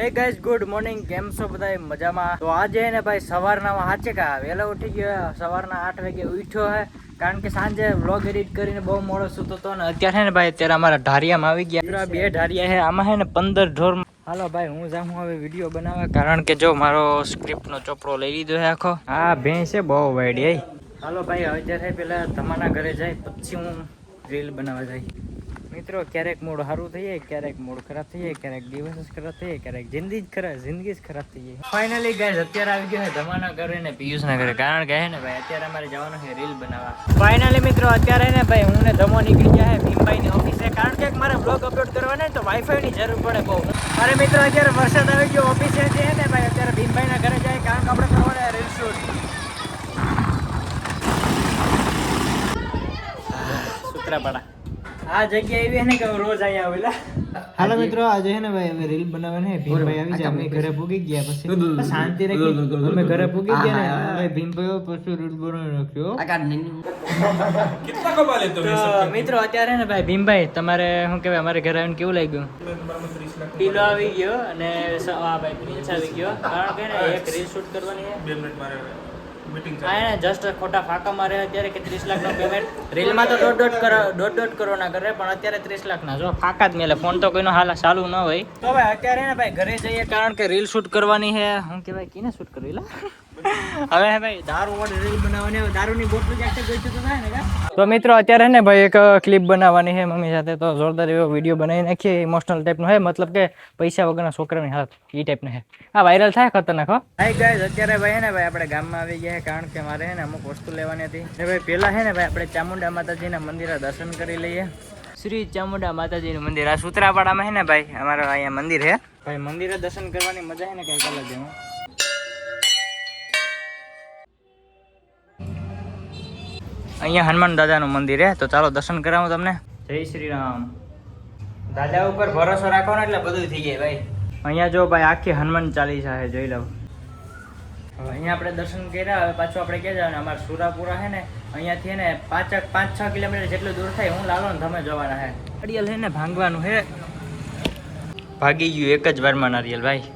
હે guys good morning, કેમ છો બધા મજામાં? તો આજે ને ભાઈ સવારના સાચે કા વહેલા ઉઠી ગયો, સવારના 8 વાગે ઉઠ્યો હે કારણ કે સાંજે વ્લોગ એડિટ કરીને બહુ મોડો સૂતો હતો ને અત્યારે ને ભાઈ અત્યારે અમારા ઢારિયામાં આવી ગયા બે ઢારિયા હે, આમાં હે ને 15 ઢોર. હાલો ભાઈ હું જાઉં હવે વિડીયો બનાવવા કારણ કે જો મારો સ્ક્રિપ્ટનો ચોપડો લઈ લીધો છે આખો. આ ભેંસ છે બહુ વાયડી. હાલો ભાઈ હવે ત્યારે પેલા તમારા ઘરે જાય પછી હું રીલ બનાવવા જાય. મિત્રો ક્યારેક મૂડ સારું થઈ જાય, ક્યારેક મૂડ ખરાબ થઈ જાય, ક્યારેક દિવસ ખરાબ થઈ જાય, ક્યારેક જિંદગી જ ખરાબ થઈ જાય. ફાઇનલી ગાઈસ અત્યારે આવી ગયો છે ધમાના ઘરે ને પિયુષના ઘરે કારણ કે હે ને ભાઈ અત્યારે અમારે જવાનું છે રીલ બનાવવા. ફાઇનલી મિત્રો અત્યારે ને ભાઈ હું ને ધમો નીકળી ગયા છે ભીમભાઈની ઓફિસે કારણ કે મારે બ્લોગ અપલોડ કરવાના તો વાઈફાઈ ની જરૂર પડે બહુ. અરે મિત્રો અત્યારે વરસાદ આવી ગયો, ઓફિસે છે ને ભાઈ અત્યારે ભીમભાઈના ઘરે જાય કારણ કે આપણે કરવાના રીલ શૂટ. સૂત્રાપાડા આ જગ્યા એવી ને કે રોજ અહીંયા આવેલા. હાલો મિત્રો આજે હે ને ભાઈ અમે રીલ બનાવવાને ભીમભાઈ આવી જાય, અમે ઘરે પૂગી ગયા પછી શાંતિ રાખી અમે ઘરે પૂગી ગયા ને ભાઈ ભીમભાઈ પછી રીલ બનાવી નાખ્યો. કેટલા કમાલે તો મિત્રો અત્યારે ને ભાઈ ભીમભાઈ તમારે શું કહેવાય અમારે ઘરે આવીને કેવું લાગ્યું? પીલો આવી ગયો અને આ ભાઈ પ્રિન્સ આવી ગયો કારણ કે ને એક રીલ શૂટ કરવાની છે 2 મિનિટ મારે જસ્ટ ખોટા ફાંકા મારે અત્યારે કે 30 લાખ નો પેમેન્ટ. રીલમાં તો દોઢ કરોડ ના કરે પણ અત્યારે 30 લાખ ના જો ફાંકા જ મેલે, ફોન તો કોઈનો હાલ ચાલુ ન હોય. તો ભાઈ અત્યારે ને ભાઈ ઘરે જઈએ કારણ કે રીલ શૂટ કરવાની છે. હું કે ભાઈ કીને શૂટ કરવી લા હવે ભાઈ દારૂ વાળી રીલ બનાવવાની, દારૂની બોટલ ક્યાંક ગઈ તો થાય ને. તો મિત્રો અત્યારે ને ભાઈ એક ક્લિપ બનાવવાની છે મમ્મી સાથે, તો જોરદાર એવો વિડીયો બનાવી નાખીએ. ઇમોશનલ ટાઈપનો છે, મતલબ કે પૈસા વગરના છોકરાની હાલત એ ટાઈપનો છે. આ વાયરલ થાય ખતરનાક હો. હાય ગાઈઝ અત્યારે ભાઈ ને ભાઈ આપણે ગામમાં આવી ગયા કારણ કે મારે ને અમુક વસ્તુ લેવાની હતી. ભાઈ પેલા છે ને ભાઈ આપણે ચામુંડા માતાજીના મંદિરે દર્શન કરી લઈએ. શ્રી ચામુંડા માતાજીનું મંદિર આ સૂત્રાપાડામાં છે ને ભાઈ અમારા અહીંયા મંદિર છે. ભાઈ મંદિરે દર્શન કરવાની મજા છે ને કઈક અલગ છે. અહીંયા હનુમાન દાદાનું મંદિર છે, તો ચાલો દર્શન કરાવું તમને. જય શ્રી રામ. દાદા ઉપર ભરોસો રાખવાનો એટલે બધું થઈ જાય ભાઈ. અહીંયા જો ભાઈ આખી હનુમાન ચાલીસા છે, જોઈ લઉં. અહીંયા આપણે દર્શન કર્યા, હવે પાછું આપણે ક્યાં જવાનું? અમારા સુરાપુરા છે ને અહીંયાથી ને 5-6 કિલોમીટર જેટલું દૂર થાય. હું લાલો ને તમે જવાના છે. નારિયેલ છે ને ભાંગવાનું છે, ભાગી ગયું એક જ વારમાં નારિયેલ ભાઈ.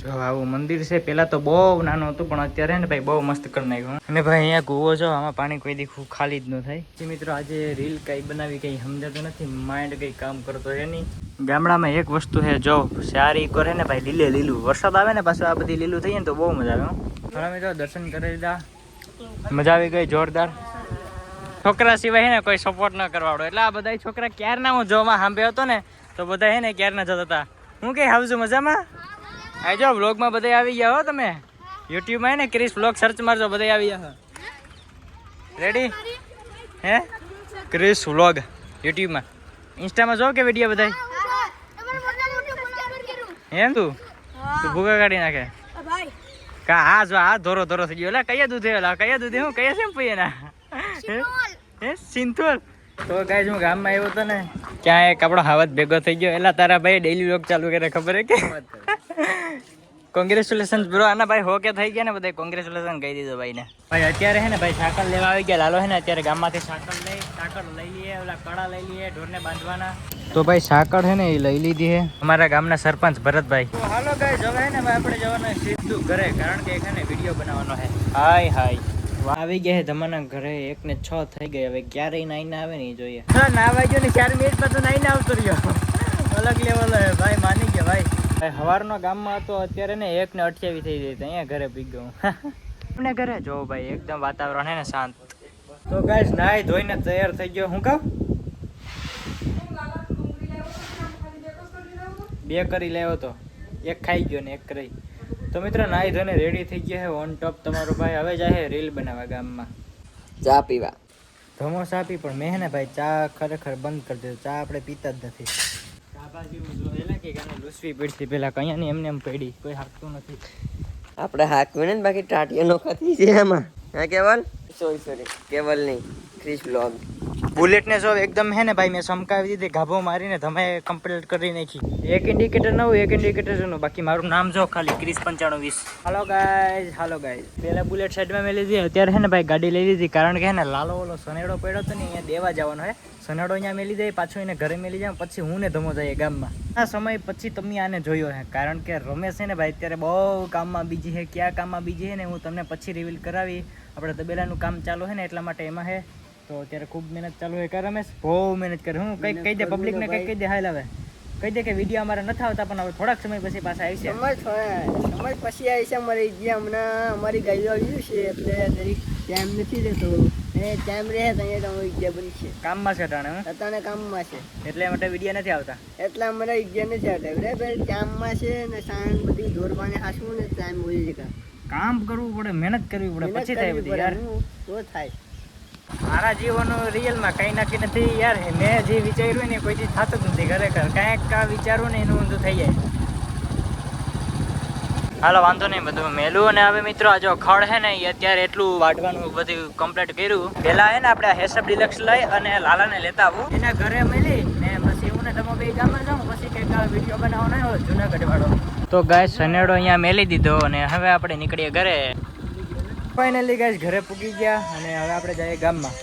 જો આવું મંદિર છે, પેલા તો બહુ નાનું હતું પણ અત્યારે ને ભાઈ બહુ મસ્ત કરી નાખ્યું. અને ભાઈ અહીંયા કૂવો છો, આમાં પાણી કોઈ દી ખાલી જ ન થાય. મિત્રો આજે રીલ કઈ બનાવી કઈ સમજાતું નથી, માઇન્ડ કઈ કામ કરતો છે નહીં. ગામડામાં એક વસ્તુ છે, જો સારી કરે ને ભાઈ લીલું વરસાદ આવે ને પાછું આ બધી લીલું થઈ ને તો બહુ મજા આવે. હવે મિત્રો દર્શન કરી લીધા, મજા આવી ગઈ જોરદાર. છોકરા સિવાય હે ને કોઈ સપોર્ટ ન કરવાડો એટલે આ બધા છોકરા ક્યારના હું જોવામાં સાંભળ્યો હતો ને તો બધા હે ને ક્યારના જતા હતા. હું કઈ હાવશું મજામાં? આ જો વ્લોગમાં બધા આવી ગયા હો, તમે યુટ્યુબમાં ને ક્રિશ વ્લોગ સર્ચ મારજો, બધા આવી ગયા. રેડી હે? ક્રિશ વ્લોગ યુટ્યુબમાં, ઇન્સ્ટામાં જો કે વિડીયો બધા એમ તું ભૂગા કાઢી નાખે કા? હા જો આ ધોરો થઈ ગયો. એટલે કયા દૂધ કયા દૂધ હું કયા શેમ્પુ એના હે સિંથોલ. તો ગાઈસ હું ગામમાં આવ્યો હતો ને ક્યાં એક આપણો હાવત ભેગો થઈ ગયો. એટલે તારા ભાઈ ડેઈલી વ્લોગ ચાલુ કરે ખબર હે કે? Congratulation bro. આના ભાઈ હો કે થઈ ગયા ને બધા કોંગ્રેચ્યુલેશન કહી દીધો ભાઈ ને. ભાઈ અત્યારે હે ને ભાઈ સાકર લેવા આવી ગયા. લાલો હે ને અત્યારે ગામમાંથી સાકર લઈ લઈએ, ઓલા કડા લઈ લઈએ ઢોરને બાંધવાના. તો ભાઈ સાકર હે ને એ લઈ લીધી હે અમારા ગામના સરપંચ ભરતભાઈ. તો હાલો ગાઈસ હવે હે ને ભાઈ આપણે જવાના સીધું ઘરે કારણ કે એક ને વિડીયો બનાવવાનો છે. હાય આવી ગયા હે ધમાના ઘરે. 1 ને 6 થઈ ગઈ. હવે ક્યારેય નાઈને આવે ને એ જોઈએ. નાવા ગયો ને 4 મિનિટ પછી નાઈને આવતો રહ્યો. અલગ લેવલ હે ભાઈ, માની ગયા ભાઈ. સવારનો ગામમાં હતો, અત્યારે ને 1 ને 28 થઈ ગઈ. અહીંયા ઘરે પી ગયો આપણે ઘરે જો ભાઈ એકદમ વાતાવરણ હે ને શાંત. તો ગાઈસ નાઈ ધોઈને તૈયાર થઈ ગયો. હું કહું 2 કરી લેવો તો 1 ખાઈ ગયો ને 1 કરી. તો મિત્રો નાઈ ધોઈને રેડી થઈ ગયા છે ઓન ટોપ તમારો ભાઈ. હવે જાય રીલ બનાવવા ગામમાં, ચા પીવા. ધમો ચા પી પણ મેં ને ભાઈ ચા ખરેખર બંધ કરી દીધો. ચા આપણે પીતા જ નથી. લૂસવી પડતી પેલા કયા ની એમને એમ પડી, કોઈ હાકતું નથી. આપણે હાકવી ને બાકી ટાટિયા નો ખાતી છે આમાં. હા કેવલ સોરી કેવલ નહીં ક્રિશ વ્લોગ. બુલેટ ને જો એકદમ હે ને ભાઈ મેં સમકાવી દીધી, ગાભો મારીને તમે કમ્પ્લીટ કરી નાખી. એક ઇન્ડિકેટર નવું, એક ઇન્ડિકેટર જૂનું. બાકી મારું નામ જો ખાલી ક્રિસ 9520. Hello guys. પેલા બુલેટ સાઈડમાં મેં લીધી. અત્યારે હે ને ભાઈ ગાડી લઈ લીધી, કારણ કે હે ને લાલો ઓલો સનેડો પડ્યો હતો ને અહીંયા દેવા જવાનો હે. સનેડો અહીંયા મેલી જાય, પાછો એને ઘરે મેલી જાય, પછી હું ને ધમો જાય ગામમાં. આ સમય પછી તમે આને જોયો હે, કારણ કે રમેશ છે ને ભાઈ અત્યારે બહુ કામમાં બીજી છે. ક્યાં કામમાં બીજી છે ને હું તમને પછી રિવીલ કરાવી. આપણે તબેલાનું કામ ચાલુ છે ને એટલા માટે એમાં હે. તો અત્યારે ખૂબ મહેનત ચાલુ હોય. કા રમેશ? બહુ મહેનત કરે. હું કંઈક કહી દે પબ્લિકને, કંઈક કહી દે. હાલ હવે કહી દે કે વિડીયો અમારે નથી આવતા, પણ હવે થોડાક સમય પછી પાછા આવી છે. સમય પછી આવી છે અમારી જે હમણાં અમારી ગાડીઓ આવ્યું છે એટલે દરેક ટાઈમ નથી રહેતો. એ ટાઈમ રહે તો અહીંયા તમારી વિદ્યા બની છે. કામમાં છે ટાણે અત્યારે કામમાં છે એટલે માટે વિડીયો નથી આવતા. એટલે અમારા વિદ્યા નથી આવતા બરાબર. કામમાં છે ને સાંજ બધી દોરવાને હાસવું ને ટાઈમ હોય છે. કામ કરવું પડે, મહેનત કરવી પડે, પછી થાય બધી યાર. તો થાય. મારા જીવનનું રિયલમાં કંઈ નક્કી નથી યાર. મેં જે વિચાર્યું ને કોઈ ચીજ થતું જ નથી ખરેખર. કાંઈક વિચારું ને એનું ઊંધું થઈ જાય. હાલો વાંધો નહીં, બધું મેલું. અને હવે મિત્રો આ જો ખડ છે ને એ અત્યારે એટલું વાટવાનું બધું કમ્પ્લીટ કર્યું. પહેલા હે ને આપણે હેસબ ડિલક્સ લઈ અને લાલાને લેતા આવું, એના ઘરે મળી ને પછી હું ને તમે બે ગામમાં જાઉં, પછી કંઈક વિડીયો બનાવવાનો હોય જુનાગઢ વાળો. તો ગાય સનેડો અહીંયા મેલી દીધો અને હવે આપણે નીકળીએ ઘરે. ફાઇનલી ગાઈસ ઘરે પૂગી ગયા અને હવે આપણે જઈએ ગામમાં.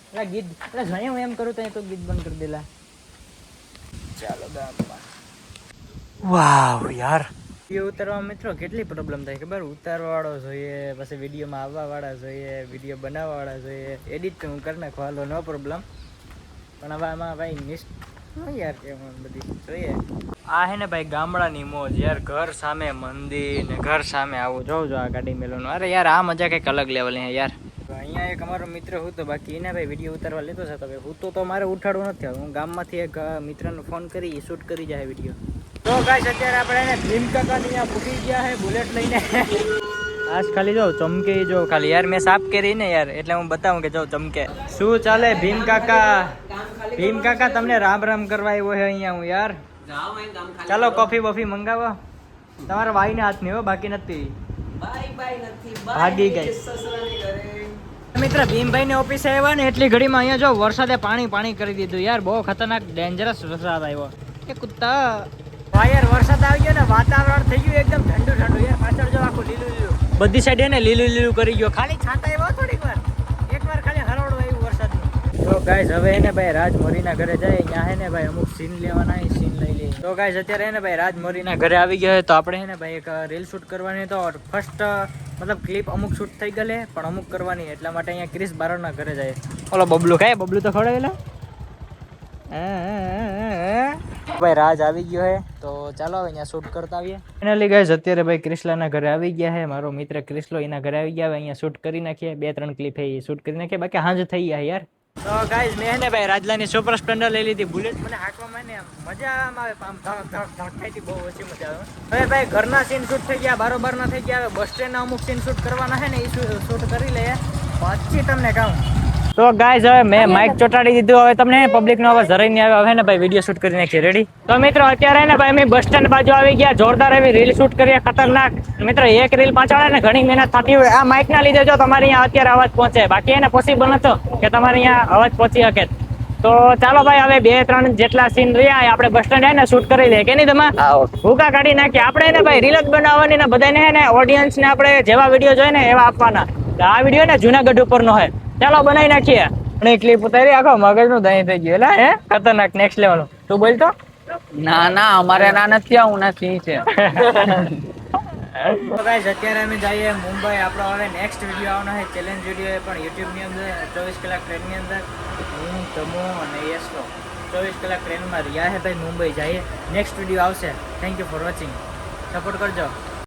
એટલે ગીત એટલે જઈએ હું એમ કરું તો ગીત બંધ કરી દેલા. ચાલો ગામમાં. વાવ યાર, વિડીયો ઉતારવા મિત્રો કેટલી પ્રોબ્લેમ થાય ખબર? ઉતારવા વાળો જોઈએ, પછી વિડીયોમાં આવવા વાળા જોઈએ, વિડીયો બનાવવા વાળા જોઈએ, એડિટ તો હું કરી નાખું, હાલો નો પ્રોબ્લેમ. પણ હવે આમાં ભાઈ યાર કેવું બધી જોઈએ. આ હે ને ભાઈ ગામડાની મોજ યાર. ઘર સામે મંદિર ને ઘર સામે આવું જોઉં જો આ ગાડી મેલોનું. અરે યાર આ મજા કંઈક અલગ લેવલની હે યાર. અહીંયા એક અમારો મિત્ર હું તો બાકી એને ભાઈ વિડીયો ઉતારવા લેતો છે. તો હું તો મારે ઉઠાડવું નથી આવ્યું. હું ગામમાંથી એક મિત્રને ફોન કરી શૂટ કરી જાય વિડીયો. તો ગાઈસ અત્યારે આપણે એને ભીમ કાકાની અહીંયા પૂકી ગયા છે બુલેટ લઈને. આજ ખાલી જો ચમકે જો ખાલી યાર. મેં સાફ કરી ને યાર એટલે હું બતાવું કે જો ચમકે. શું ચાલે ભીમ કાકા? ભીમ કાકા તમને રામ રામ કરવા આવ્યો છે અહીંયા હું યાર. ચાલો કોફી વોફી મંગાવો. તમારા ભાઈ ને હાથ ની હો, બાકી નથી. ભાગી ગઈ મિત્ર. ભીમભાઈ ની ઓફિસે આવ્યા ને એટલી ઘડીમાં અહીંયા જો વરસાદે પાણી કરી દીધું યાર. બહુ ખતરનાક ડેન્જરસ વરસાદ આવ્યો. એ કુત્તા ભાઈ યાર વરસાદ આવી ગયો ને વાતાવરણ થઈ ગયું એકદમ ઠંડુ યાર. પાછળ જો આખું લીલું બધી સાઈડ ને લીલું કરી ગયો. ખાલી છાંટા આવ્યો થોડીક વાર, એકવાર ખાલી હરવડું આવ્યું વરસાદનું. તો ગાઈસ હવે એને ભાઈ રાજમોરીના ઘરે જાય. અહીંયા હે ને ભાઈ અમુક સીન લેવાના, સીન લઈ લે. તો ગાઈસ અત્યારે હે ને ભાઈ રાજમોરીના ઘરે આવી ગયો હોય તો આપણે હે ને ભાઈ એક રીલ શૂટ કરવાની. તો ફર્સ્ટ મતલબ ક્લિપ અમુક શૂટ થઈ ગયેલી પણ અમુક કરવાની, એટલા માટે અહીંયા ક્રિસ બારોના ઘરે જાય. ઓલો બબલું ખાય, બબલું તો ખવડાવેલા. ભાઈ રાજ આવી ગયો હે તો ચાલો હવે અહીંયા શૂટ કરતા આવીએ. ફાઇનલી ગાઈસ અત્યારે ભાઈ ક્રિસ્લાના ઘરે આવી ગયા હે. મારો મિત્ર ક્રિસ્લો એના ઘરે આવી ગયા. હવે અહીંયા શૂટ કરી નાખીએ. 2-3 ક્લિપ હે શૂટ કરી નાખીએ, બાકી હાંજ થઈ ગયા યાર. તો ગાઈસ મેં ને ભાઈ રાજલાની સુપર સ્પ્લેન્ડર લઈ લીધી. બુલેટ મને હાંકવામાં ને મજા આવે, આમ ધડકાઈથી બહુ ઓછી મજા આવે. હવે ભાઈ ઘરના સીન શૂટ થઈ ગયા, બારોબારના થઈ ગયા. હવે બસ સ્ટેન્ડના અમુક સીન શૂટ કરવાના છે ને એ શૂટ કરી લઈએ, પછી તમને કહું. તો ગાઈસ હવે મેં માઇક ચોટાડી દીધું. હવે તમને પબ્લિક નો અવાજ જરાય નહીં આવે. હવે ને ભાઈ વિડીયો શૂટ કરી નાખીએ. રેડી? તો મિત્રો અત્યારે ને ભાઈ અમે બસ સ્ટેન્ડ બાજુ આવી ગયા. જોરદાર એવી રીલ શૂટ કરીએ, ખતરનાક. મિત્રો એક રીલ પાછળ ને ઘણી મહેનત થતી હોય. આ માઇક ના લીધે જો તમારે અહીંયા અત્યારે અવાજ પહોંચે, બાકી એને પોસિબલ નતો કે તમારે અહીંયા અવાજ પહોંચી શકે. તો ચાલો ભાઈ હવે 2-3 જેટલા સીન રહ્યા આપણે બસ સ્ટેન્ડ ને શૂટ કરી લઈએ. કે નહીં તમે ભૂકા કાઢી નાખીએ. આપણે ને ભાઈ રીલ જ બનાવવાની ને બધાને હે ને ઓડિયન્સ ને આપણે જેવા વિડીયો જોઈએ ને એવા આપવાના. આ વિડીયો ને જુનાગઢ ઉપર નો હે. ચાલો બનાવી નાખીએ. અને ક્લિપ ઉતારી આખો મગજનું દહીં થઈ ગયું. એટલે હે ખતરનાક નેક્સ્ટ લેવલ. તું બોલ તો. ના અમારે ના નથી આવું નથી છે. તો ગાઈસ અત્યારે અમે જઈએ મુંબઈ. આપણો હવે નેક્સ્ટ વિડીયો આવવાનો છે ચેલેન્જ વિડીયો, પણ યુટ્યુબ ની અંદર 24 કલાક ટ્રેનની અંદર હું તમો અને યશનો 24 કલાક ટ્રેનમાં રહ્યા છે ભાઈ. મુંબઈ જઈએ. નેક્સ્ટ વિડીયો આવશે. Thank you for watching. Support કરજો.